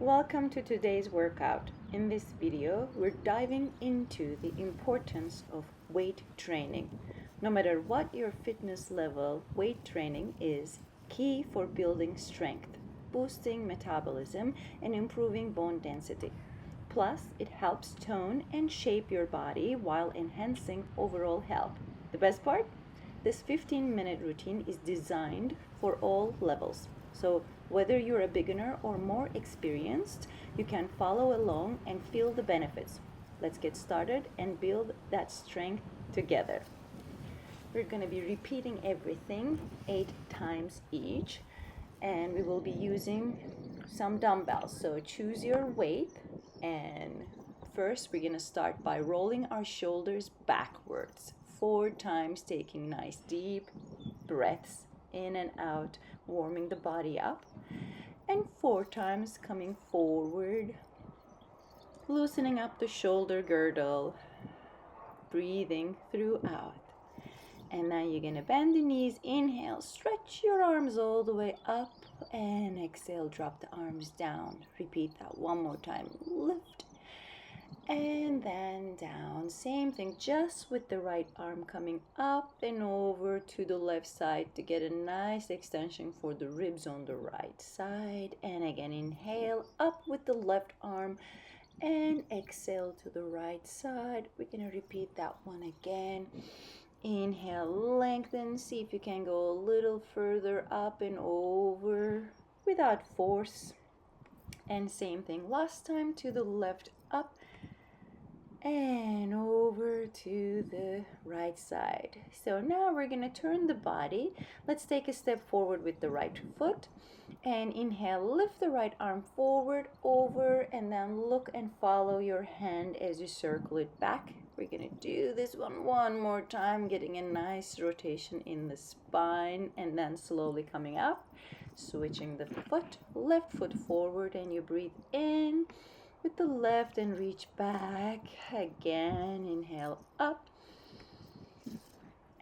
Welcome to today's workout. In this video, we're diving into the importance of weight training. No matter what your fitness level, weight training is key for building strength, boosting metabolism, and improving bone density. Plus, it helps tone and shape your body while enhancing overall health. The best part? This 15-minute routine is designed for all levels. So, whether you're a beginner or more experienced, you can follow along and feel the benefits. Let's get started and build that strength together. We're going to be repeating everything 8 times each, and we will be using some dumbbells. So, choose your weight, and first we're going to start by rolling our shoulders backwards 4 times, taking nice deep breaths in and out, warming the body up, and 4 times coming forward, loosening up the shoulder girdle, breathing throughout. And now you're gonna bend the knees, inhale, stretch your arms all the way up, and exhale, drop the arms down. Repeat that one more time. Lift and then down. Same thing, just with the right arm coming up and over to the left side to get a nice extension for the ribs on the right side. And again, inhale up with the left arm and exhale to the right side. We're gonna repeat that one again. Inhale, lengthen, see if you can go a little further up and over without force. And same thing last time, to the left, up and over to the right side. So now we're going to turn the body. Let's take a step forward with the right foot, and inhale, lift the right arm forward, over, and then look and follow your hand as you circle it back. We're going to do this one more time, getting a nice rotation in the spine, and then slowly coming up, switching the foot, left foot forward, and you breathe in with the left and reach back again. Inhale up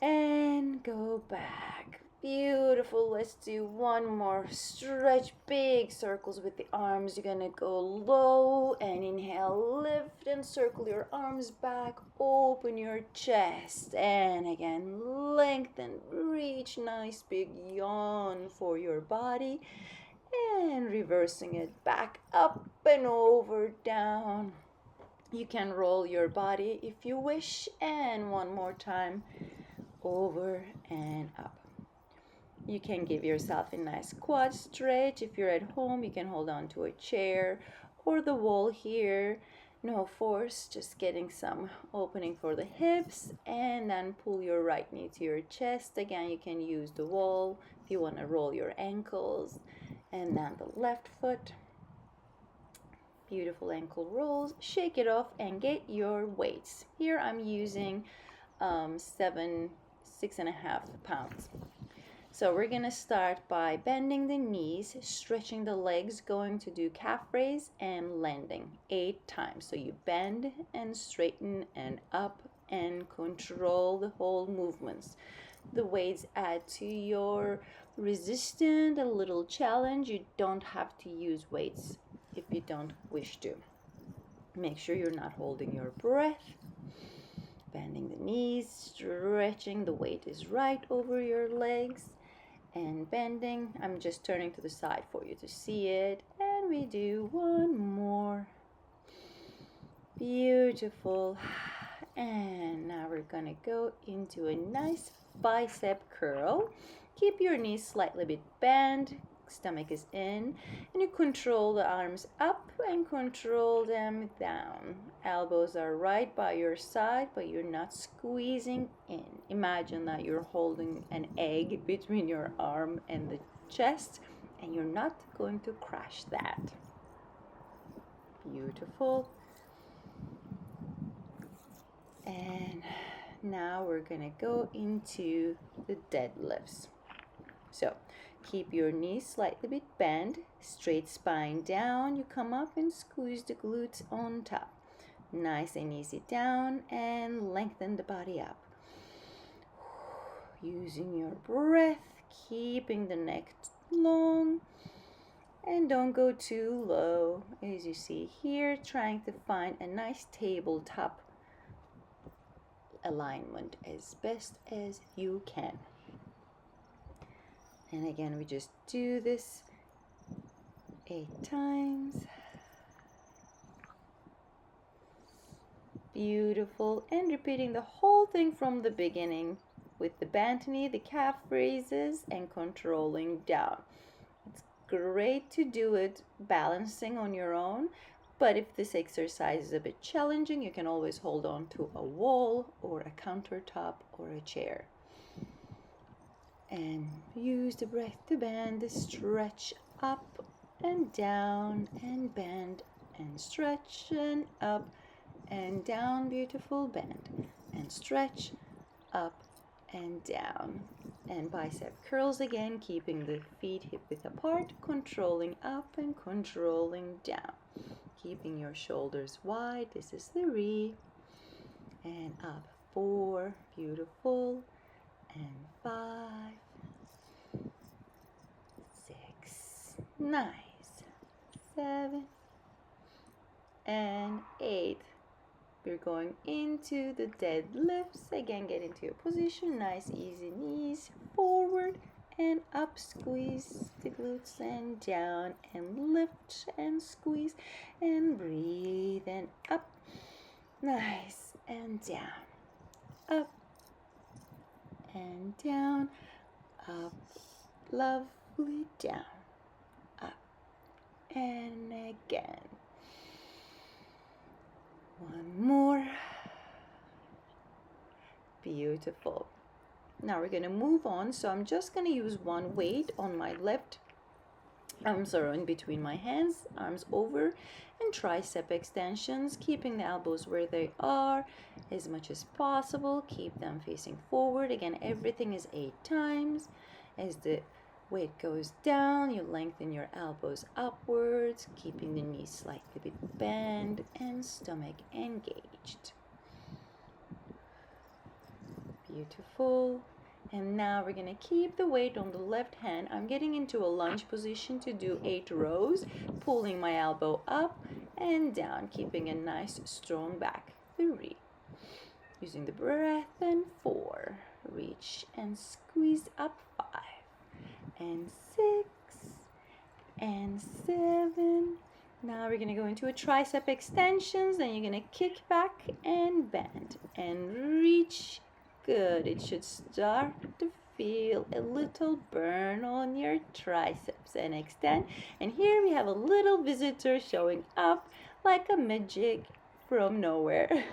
and go back. Beautiful. Let's do one more. Stretch big circles with the arms. You're gonna go low and inhale, lift and circle your arms back, open your chest, and again lengthen, reach, nice big yawn for your body, and reversing it back up and over, down. You can roll your body if you wish, and one more time, over and up. You can give yourself a nice quad stretch. If you're at home, you can hold on to a chair or the wall here. No force, just getting some opening for the hips, and then pull your right knee to your chest. Again, you can use the wall if you want to roll your ankles. And then the left foot. Beautiful ankle rolls. Shake it off and get your weights. Here I'm using 6.5 pounds. So we're gonna start by bending the knees, stretching the legs, going to do calf raise and landing 8 times. So you bend and straighten and up and control the whole movements. The weights add to your resistance, a little challenge. You don't have to use weights if you don't wish to. Make sure you're not holding your breath. Bending the knees, stretching, the weight is right over your legs, and bending. I'm just turning to the side for you to see it, and we do one more. Beautiful. And now we're gonna go into a nice bicep curl. Keep your knees slightly bit bent, stomach is in, and you control the arms up and control them down. Elbows are right by your side, but you're not squeezing in. Imagine that you're holding an egg between your arm and the chest, and you're not going to crash that. Beautiful. And now we're gonna go into the deadlifts. So keep your knees slightly bit bent, straight spine down. You come up and squeeze the glutes on top. Nice and easy down, and lengthen the body up. Using your breath, keeping the neck long, And don't go too low. As you see here, trying to find a nice tabletop alignment as best as you can. And again, we just do this 8 times. Beautiful. And repeating the whole thing from the beginning with the bent knee, the calf raises, and controlling down. It's great to do it balancing on your own, but if this exercise is a bit challenging, you can always hold on to a wall or a countertop or a chair. And use the breath to bend, stretch up and down and bend and stretch and up and down. Beautiful. Bend and stretch up and down. And bicep curls again, keeping the feet hip width apart, controlling up and controlling down. Keeping your shoulders wide. This is 3 and up. 4. Beautiful. And 5. 6. Nice. 7 and 8. We're going into the deadlifts. Again, get into your position. Nice, easy knees forward and up. Squeeze the glutes and down and lift and squeeze and breathe and up. Nice, and down. Up and down. Up. Lovely. Down. Up. And again. One more. Beautiful. Now we're going to move on. So I'm just going to use one weight on my left arms are in between my hands, arms over, and tricep extensions, keeping the elbows where they are as much as possible. Keep them facing forward. Again, everything is 8 times. As the weight goes down, you lengthen your elbows upwards, keeping the knees slightly bent and stomach engaged. Beautiful. And now we're going to keep the weight on the left hand. I'm getting into a lunge position to do 8 rows, pulling my elbow up and down, keeping a nice strong back. 3. Using the breath, and 4. Reach and squeeze up. 5 and 6 and 7. Now we're going to go into a tricep extensions. Then you're going to kick back and bend and reach. Good. It should start to feel a little burn on your triceps and extend. And here we have a little visitor showing up like a magic from nowhere.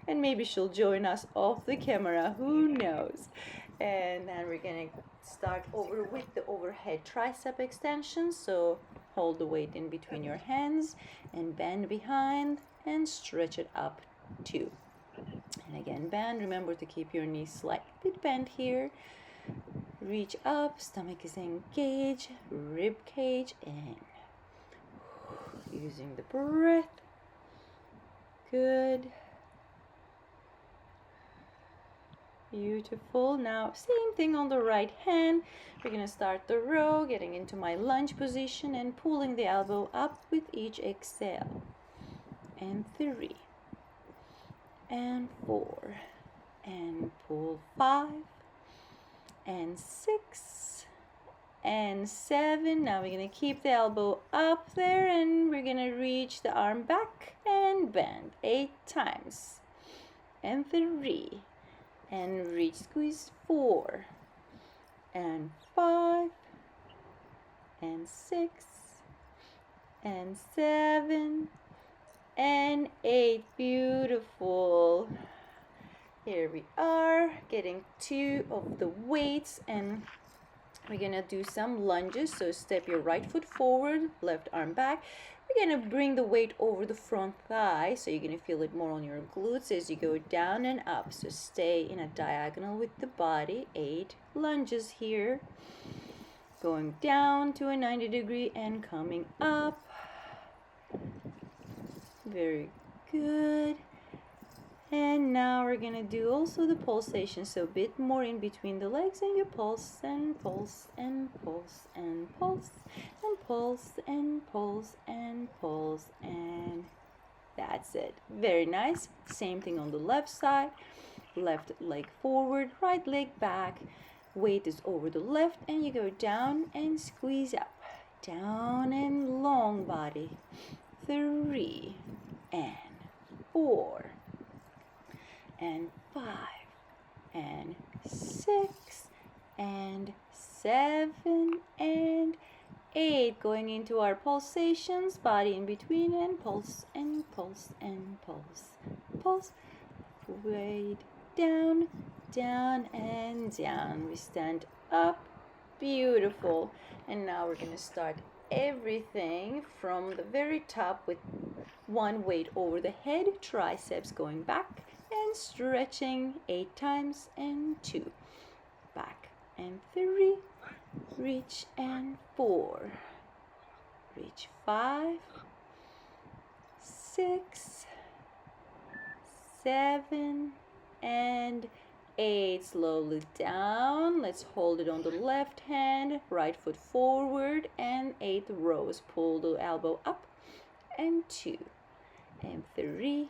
And maybe she'll join us off the camera. Who knows? And then we're going to start over with the overhead tricep extension. So hold the weight in between your hands and bend behind and stretch it up 2. And again, bend. Remember to keep your knees slightly bent here. Reach up, stomach is engaged, rib cage in. Using the breath. Good. Beautiful. Now, same thing on the right hand. We're going to start the row, getting into my lunge position and pulling the elbow up with each exhale. And 3. And 4. And pull 5. And 6. And 7. Now we're going to keep the elbow up there and we're going to reach the arm back and bend 8 times. And 3. And reach, squeeze 4 and 5 and 6 and 7 and 8. Beautiful. Here we are getting 2 of the weights and we're gonna do some lunges. So step your right foot forward, left arm back. We're going to bring the weight over the front thigh, so you're going to feel it more on your glutes as you go down and up. So stay in a diagonal with the body. 8 lunges here. Going down to a 90 degree and coming up. Very good. And now we're gonna do also the pulsation, so a bit more in between the legs, and you pulse and pulse and pulse and pulse and pulse and pulse and pulse, and that's it. Very nice. Same thing on the left side. Left leg forward, right leg back. Weight is over the left, and you go down and squeeze up. Down and long body. 3 and 4 and 5 and 6 and 7 and 8. Going into our pulsations, body in between, and pulse and pulse and pulse. Pulse. Weight down, down and down. We stand up. Beautiful. And now we're going to start everything from the very top with one weight over the head, triceps going back and stretching 8 times, and 2 back and 3, reach, and 4, reach, 5, 6, 7 and 8. Slowly down. Let's hold it on the left hand, right foot forward, and 8 rows. Pull the elbow up, and 2 and 3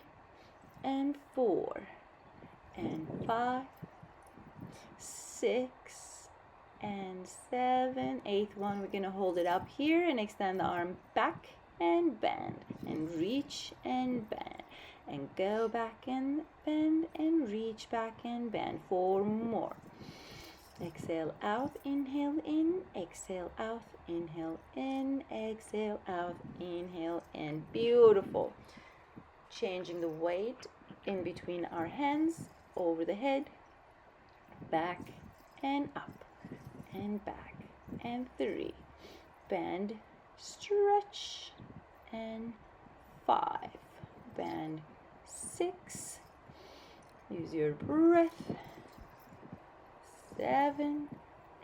and 4 and 5, 6 and 7. 8th one, we're gonna hold it up here and extend the arm back and bend and reach and bend and go back and bend and reach back and bend. 4 more. Exhale out, inhale in, exhale out, inhale in, exhale out, inhale in. Beautiful. Changing the weight in between our hands, over the head, back and up and back, and 3, bend, stretch, and 5, bend, 6, use your breath, 7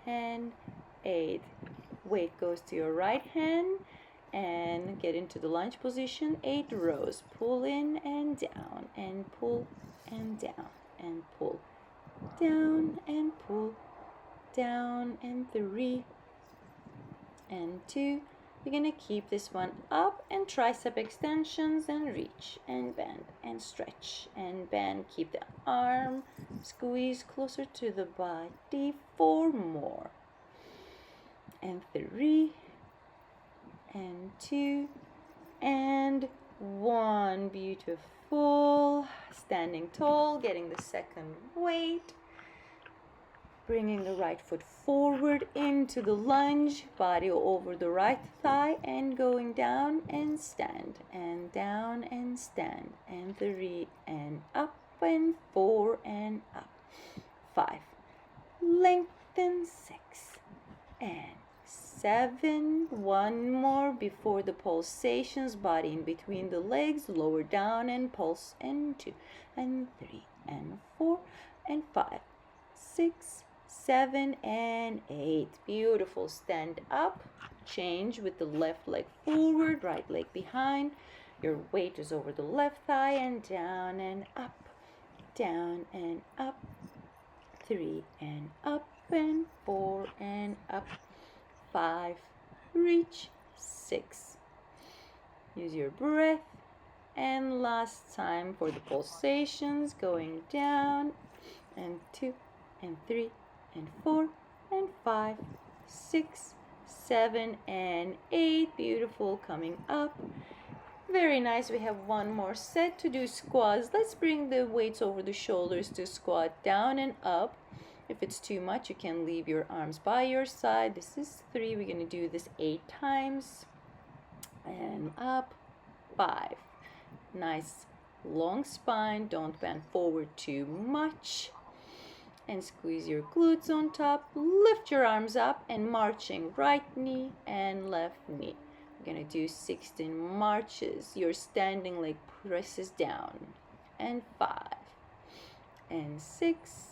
and 8. Weight goes to your right hand and get into the lunge position. 8 rows. Pull in and down and pull and down and pull down and pull down, and 3 and 2. We're gonna keep this one up, and tricep extensions, and reach and bend and stretch and bend. Keep the arm squeeze closer to the body. 4 more, and 3 and 2 and 1. Beautiful. Standing tall, getting the second weight. Bringing the right foot forward into the lunge, body over the right thigh, and going down and stand, and down and stand, and 3 and up, and 4 and up, 5, lengthen, 6 and 7. 1 more before the pulsations, body in between the legs, lower down and pulse, and 2 and 3 and 4 and 5, 6, 7 and 8. Beautiful. Stand up, change with the left leg forward, right leg behind. Your weight is over the left thigh, and down and up, down and up, 3 and up, and 4 and up, 5, reach, 6. Use your breath, and last time for the pulsations, going down, and 2 and 3 and 4 and 5, 6, 7 and 8. Beautiful. Coming up. Very nice. We have 1 more set to do squats. Let's bring the weights over the shoulders to squat down and up. If it's too much, you can leave your arms by your side. This is 3. We're going to do this 8 times. And up. 5. Nice long spine. Don't bend forward too much. And squeeze your glutes on top. Lift your arms up and marching right knee and left knee. We're going to do 16 marches. Your standing leg presses down. And 5 and 6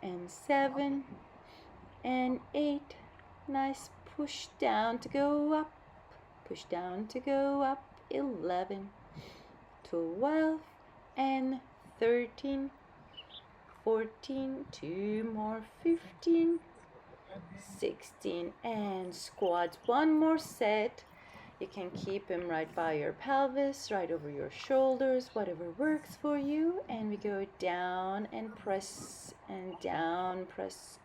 and 7 and 8. Nice. Push down to go up. Push down to go up. 11, 12 and 13, 14, 2 more, 15, 16, and squats. One more set. You can keep them right by your pelvis, right over your shoulders, whatever works for you. And we go down and press, and down, press,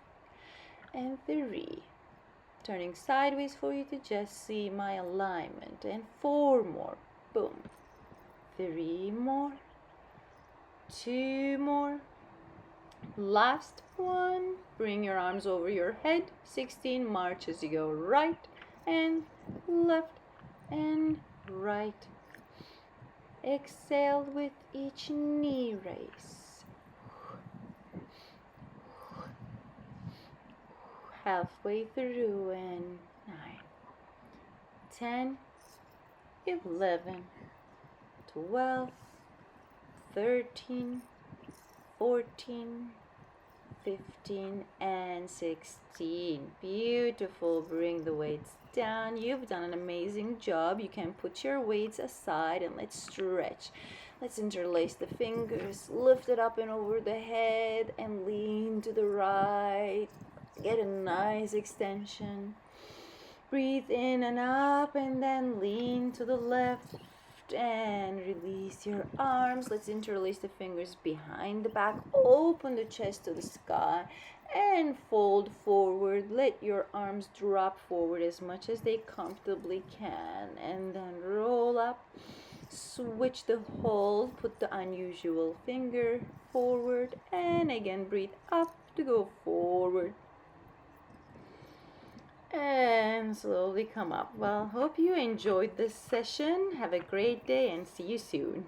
and 3. Turning sideways for you to just see my alignment. And 4 more. Boom. 3 more. 2 more. Last one. Bring your arms over your head. 16. March as you go right and left and right. Exhale with each knee raise. Halfway through, and 9, 10, 11, 12, 13, 14, 15, and 16. Beautiful. Bring the weights down. You've done an amazing job. You can put your weights aside and let's stretch. Let's interlace the fingers, lift it up and over the head, and lean to the right. Get a nice extension. Breathe in and up, and then lean to the left and release your arms. Let's interlace the fingers behind the back. Open the chest to the sky and fold forward. Let your arms drop forward as much as they comfortably can, and then roll up. Switch the hold. Put the unusual finger forward, and again breathe up to go forward. And slowly come up. Well, hope you enjoyed this session. Have a great day and see you soon.